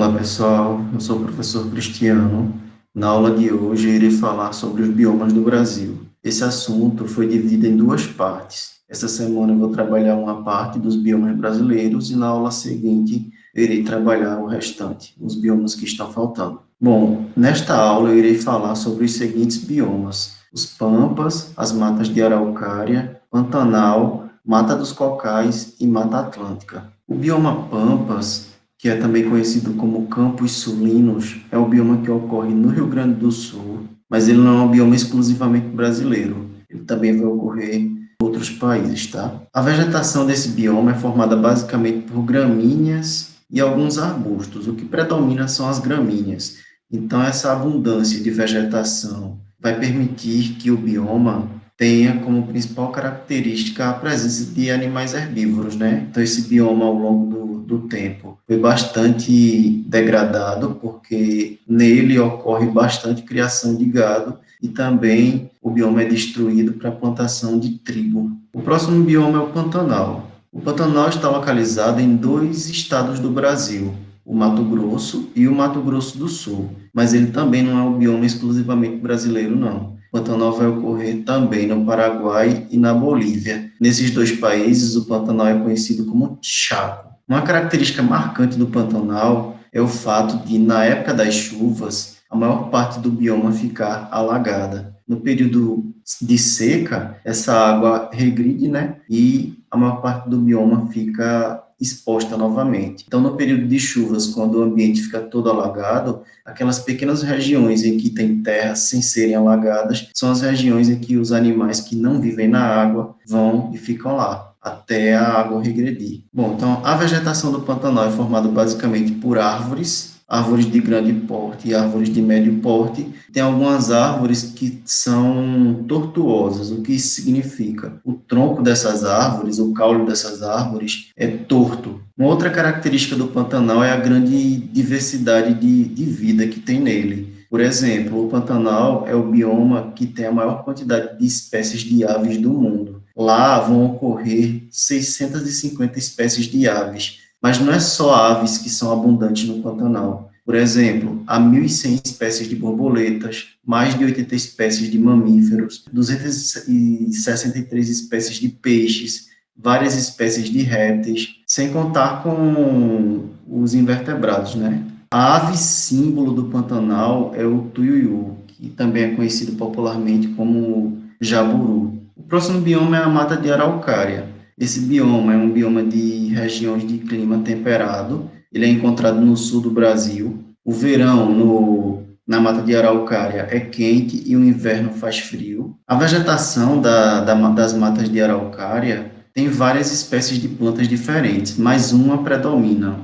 Olá pessoal, eu sou o professor Cristiano. Na aula de hoje eu irei falar sobre os biomas do Brasil. Esse assunto foi dividido em duas partes. Essa semana eu vou trabalhar uma parte dos biomas brasileiros e na aula seguinte eu irei trabalhar o restante, os biomas que estão faltando. Bom, nesta aula eu irei falar sobre os seguintes biomas: os pampas, as matas de araucária, Pantanal, Mata dos Cocais e Mata Atlântica. O bioma Pampas, que é também conhecido como Campos Sulinos, é o bioma que ocorre no Rio Grande do Sul, mas ele não é um bioma exclusivamente brasileiro. Ele também vai ocorrer em outros países, tá? A vegetação desse bioma é formada basicamente por gramíneas e alguns arbustos. O que predomina são as gramíneas. Então, essa abundância de vegetação vai permitir que o bioma tenha como principal característica a presença de animais herbívoros, né? Então, esse bioma, ao longo do tempo, foi bastante degradado, porque nele ocorre bastante criação de gado e também o bioma é destruído para a plantação de trigo. O próximo bioma é o Pantanal. O Pantanal está localizado em dois estados do Brasil, o Mato Grosso e o Mato Grosso do Sul, mas ele também não é um bioma exclusivamente brasileiro, não. O Pantanal vai ocorrer também no Paraguai e na Bolívia. Nesses dois países, o Pantanal é conhecido como Chaco. Uma característica marcante do Pantanal é o fato de, na época das chuvas, a maior parte do bioma ficar alagada. No período de seca, essa água regride, né? E a maior parte do bioma fica exposta novamente. Então, no período de chuvas, quando o ambiente fica todo alagado, aquelas pequenas regiões em que tem terra sem serem alagadas, são as regiões em que os animais que não vivem na água vão e ficam lá até a água regredir. Bom, então a vegetação do Pantanal é formada basicamente por árvores, árvores de grande porte e árvores de médio porte. Tem algumas árvores que são tortuosas. O que isso significa? O tronco dessas árvores, o caule dessas árvores é torto. Uma outra característica do Pantanal é a grande diversidade de vida que tem nele. Por exemplo, o Pantanal é o bioma que tem a maior quantidade de espécies de aves do mundo. Lá vão ocorrer 650 espécies de aves, mas não é só aves que são abundantes no Pantanal. Por exemplo, há 1.100 espécies de borboletas, mais de 80 espécies de mamíferos, 263 espécies de peixes, várias espécies de répteis, sem contar com os invertebrados, né? A ave símbolo do Pantanal é o tuiuiu, que também é conhecido popularmente como jaburu. O próximo bioma é a mata de araucária. Esse bioma é um bioma de regiões de clima temperado. Ele é encontrado no sul do Brasil. O verão na mata de araucária é quente e o inverno faz frio. A vegetação das matas de araucária tem várias espécies de plantas diferentes, mas uma predomina,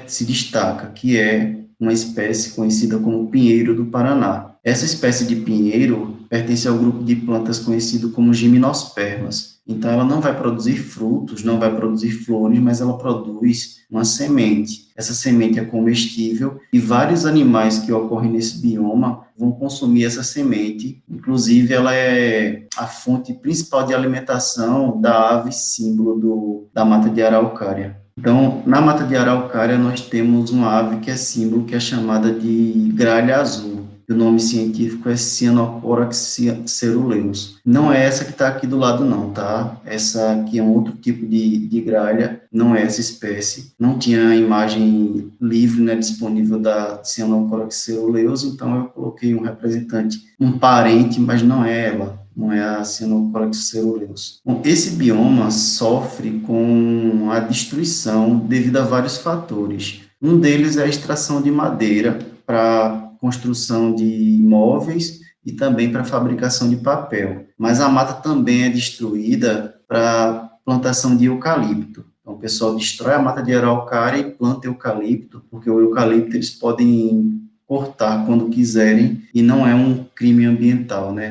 se destaca, que é uma espécie conhecida como pinheiro do Paraná. Essa espécie de pinheiro pertence ao grupo de plantas conhecido como gimnospermas. Então, ela não vai produzir frutos, não vai produzir flores, mas ela produz uma semente. Essa semente é comestível e vários animais que ocorrem nesse bioma vão consumir essa semente. Inclusive, ela é a fonte principal de alimentação da ave símbolo da mata de araucária. Então, na mata de araucária, nós temos uma ave que é símbolo, que é chamada de gralha azul. O nome científico é Cyanocorax ceruleus. Não é essa que está aqui do lado, não, tá? Essa aqui é um outro tipo de gralha, não é essa espécie. Não tinha imagem livre, né, disponível da Cyanocorax ceruleus, então eu coloquei um representante, um parente, mas não é ela. Não é a Cyanocorax ceruleus. Bom, esse bioma sofre com a destruição devido a vários fatores. Um deles é a extração de madeira para construção de imóveis e também para fabricação de papel. Mas a mata também é destruída para plantação de eucalipto. Então, o pessoal destrói a mata de araucária e planta eucalipto, porque o eucalipto eles podem cortar quando quiserem e não é um crime ambiental, né?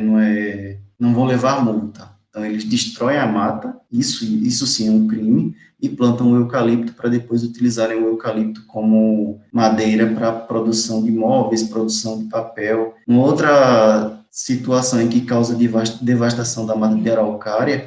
Não vão levar multa. Então, eles destroem a mata, isso sim é um crime, e plantam o eucalipto para depois utilizarem o eucalipto como madeira para produção de móveis, produção de papel. Uma outra situação em que causa devastação da mata de araucária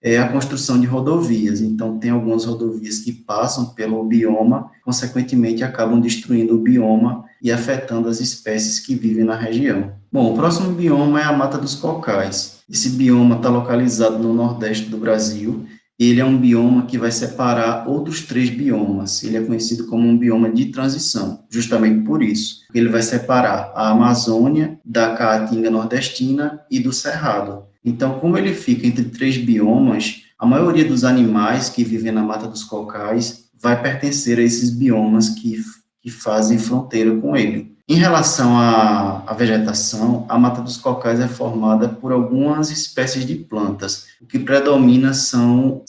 é a construção de rodovias. Então, tem algumas rodovias que passam pelo bioma, consequentemente, acabam destruindo o bioma e afetando as espécies que vivem na região. Bom, o próximo bioma é a Mata dos Cocais. Esse bioma está localizado no nordeste do Brasil. Ele é um bioma que vai separar outros 3 biomas. Ele é conhecido como um bioma de transição, justamente por isso. Ele vai separar a Amazônia da Caatinga nordestina e do Cerrado. Então, como ele fica entre 3 biomas, a maioria dos animais que vivem na Mata dos Cocais vai pertencer a esses biomas que fazem fronteira com ele. Em relação à vegetação, a Mata dos Cocais é formada por algumas espécies de plantas. O que predomina são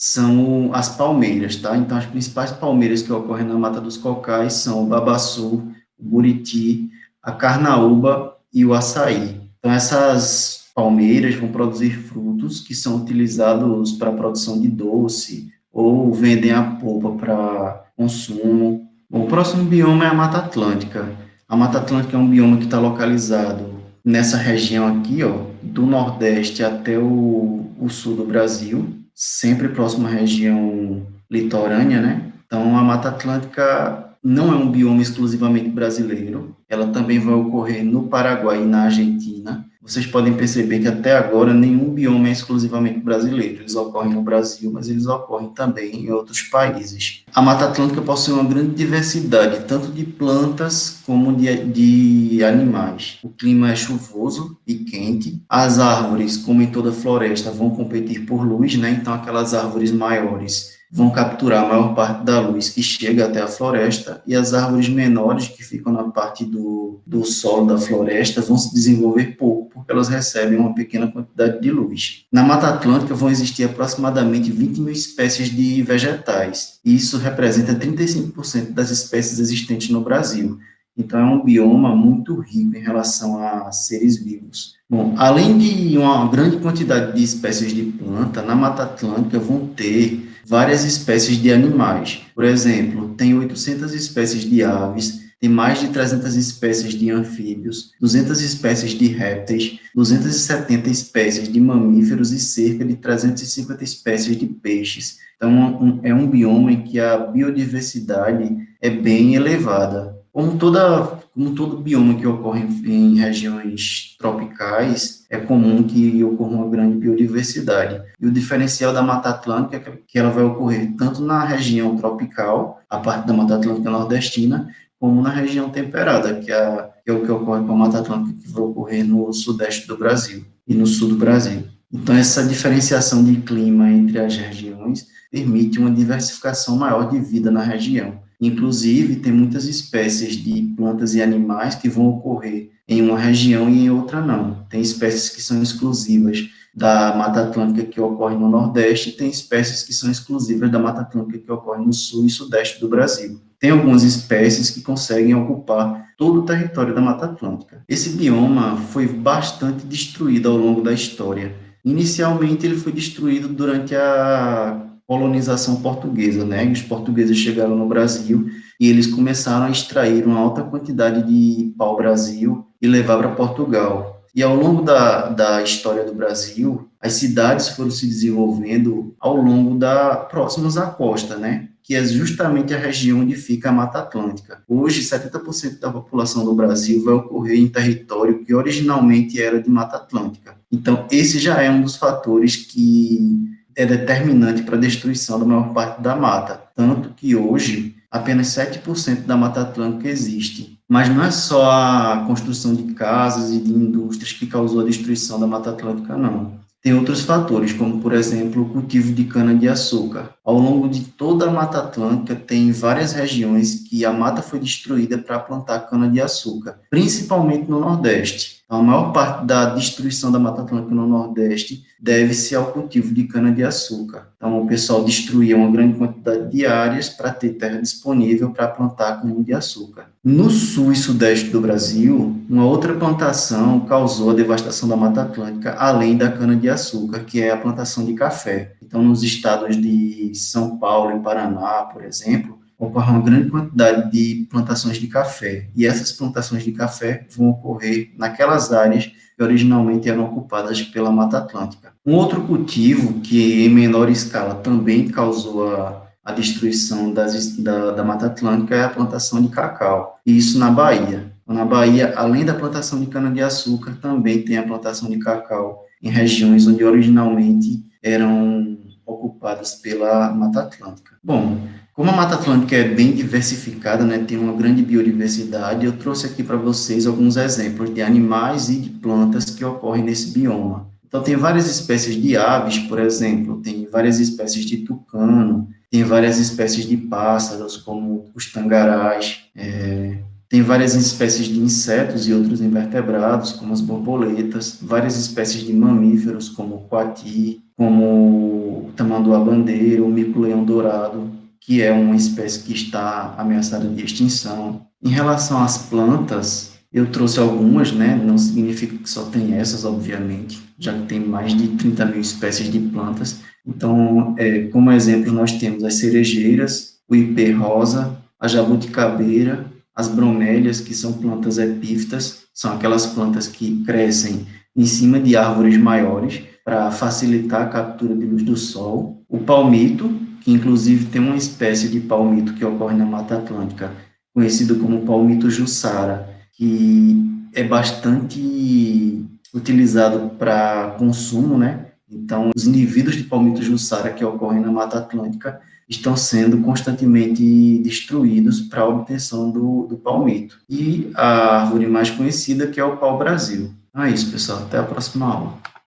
as palmeiras, tá? Então, as principais palmeiras que ocorrem na Mata dos Cocais são o babaçu, o buriti, a carnaúba e o açaí. Então, essas palmeiras vão produzir frutos que são utilizados para a produção de doce ou vendem a polpa para consumo. O próximo bioma é a Mata Atlântica. A Mata Atlântica é um bioma que está localizado nessa região aqui, ó, do Nordeste até o sul do Brasil, sempre próximo à região litorânea, né? Então, a Mata Atlântica não é um bioma exclusivamente brasileiro, ela também vai ocorrer no Paraguai e na Argentina. Vocês podem perceber que até agora nenhum bioma é exclusivamente brasileiro. Eles ocorrem no Brasil, mas eles ocorrem também em outros países. A Mata Atlântica possui uma grande diversidade, tanto de plantas como de animais. O clima é chuvoso e quente. As árvores, como em toda floresta, vão competir por luz, né? Então, aquelas árvores maiores vão capturar a maior parte da luz que chega até a floresta, e as árvores menores, que ficam na parte do solo da floresta, vão se desenvolver pouco, porque elas recebem uma pequena quantidade de luz. Na Mata Atlântica vão existir aproximadamente 20 mil espécies de vegetais, e isso representa 35% das espécies existentes no Brasil. Então, é um bioma muito rico em relação a seres vivos. Bom, além de uma grande quantidade de espécies de planta, na Mata Atlântica vão ter várias espécies de animais. Por exemplo, tem 800 espécies de aves, tem mais de 300 espécies de anfíbios, 200 espécies de répteis, 270 espécies de mamíferos e cerca de 350 espécies de peixes. Então, é um bioma em que a biodiversidade é bem elevada. Como todo bioma que ocorre em regiões tropicais, é comum que ocorra uma grande biodiversidade. E o diferencial da Mata Atlântica é que ela vai ocorrer tanto na região tropical, a parte da Mata Atlântica nordestina, como na região temperada, que é o que ocorre com a Mata Atlântica, que vai ocorrer no sudeste do Brasil e no sul do Brasil. Então, essa diferenciação de clima entre as regiões permite uma diversificação maior de vida na região. Inclusive, tem muitas espécies de plantas e animais que vão ocorrer em uma região e em outra não. Tem espécies que são exclusivas da Mata Atlântica que ocorrem no Nordeste, e tem espécies que são exclusivas da Mata Atlântica que ocorrem no Sul e Sudeste do Brasil. Tem algumas espécies que conseguem ocupar todo o território da Mata Atlântica. Esse bioma foi bastante destruído ao longo da história. Inicialmente, ele foi destruído durante a colonização portuguesa, né? Os portugueses chegaram no Brasil e eles começaram a extrair uma alta quantidade de pau-brasil e levar para Portugal. E ao longo da história do Brasil, as cidades foram se desenvolvendo ao longo próximas à costa, né? Que é justamente a região onde fica a Mata Atlântica. Hoje, 70% da população do Brasil vai ocorrer em território que originalmente era de Mata Atlântica. Então, esse já é um dos fatores que é determinante para a destruição da maior parte da mata. Tanto que hoje, apenas 7% da Mata Atlântica existe. Mas não é só a construção de casas e de indústrias que causou a destruição da Mata Atlântica, não. Tem outros fatores, como, por exemplo, o cultivo de cana-de-açúcar. Ao longo de toda a Mata Atlântica, tem várias regiões que a mata foi destruída para plantar cana-de-açúcar, principalmente no Nordeste. Então, a maior parte da destruição da Mata Atlântica no Nordeste deve-se ao cultivo de cana-de-açúcar. Então, o pessoal destruía uma grande quantidade de áreas para ter terra disponível para plantar cana-de-açúcar. No sul e sudeste do Brasil, uma outra plantação causou a devastação da Mata Atlântica, além da cana-de-açúcar, que é a plantação de café. Então, nos estados de São Paulo e Paraná, por exemplo, ocorre uma grande quantidade de plantações de café. E essas plantações de café vão ocorrer naquelas áreas que originalmente eram ocupadas pela Mata Atlântica. Um outro cultivo que, em menor escala, também causou a destruição da Mata Atlântica é a plantação de cacau, e isso na Bahia. Na Bahia, além da plantação de cana-de-açúcar, também tem a plantação de cacau em regiões onde originalmente eram ocupadas pela Mata Atlântica. Bom, como a Mata Atlântica é bem diversificada, né, tem uma grande biodiversidade, eu trouxe aqui para vocês alguns exemplos de animais e de plantas que ocorrem nesse bioma. Então, tem várias espécies de aves, por exemplo, tem várias espécies de tucano, tem várias espécies de pássaros, como os tangarás, tem várias espécies de insetos e outros invertebrados, como as borboletas, várias espécies de mamíferos, como o coati, como o tamanduá-bandeira, o mico-leão dourado, que é uma espécie que está ameaçada de extinção. Em relação às plantas, eu trouxe algumas, né? Não significa que só tem essas, obviamente, já que tem mais de 30 mil espécies de plantas. Então, como exemplo, nós temos as cerejeiras, o ipê-rosa, a jabuticabeira, as bromélias, que são plantas epífitas, são aquelas plantas que crescem em cima de árvores maiores para facilitar a captura de luz do sol. O palmito, que inclusive tem uma espécie de palmito que ocorre na Mata Atlântica, conhecido como palmito jussara, que é bastante utilizado para consumo, né? Então, os indivíduos de palmito jussara que ocorrem na Mata Atlântica estão sendo constantemente destruídos para a obtenção do palmito. E a árvore mais conhecida, que é o pau-brasil. Então é isso, pessoal. Até a próxima aula.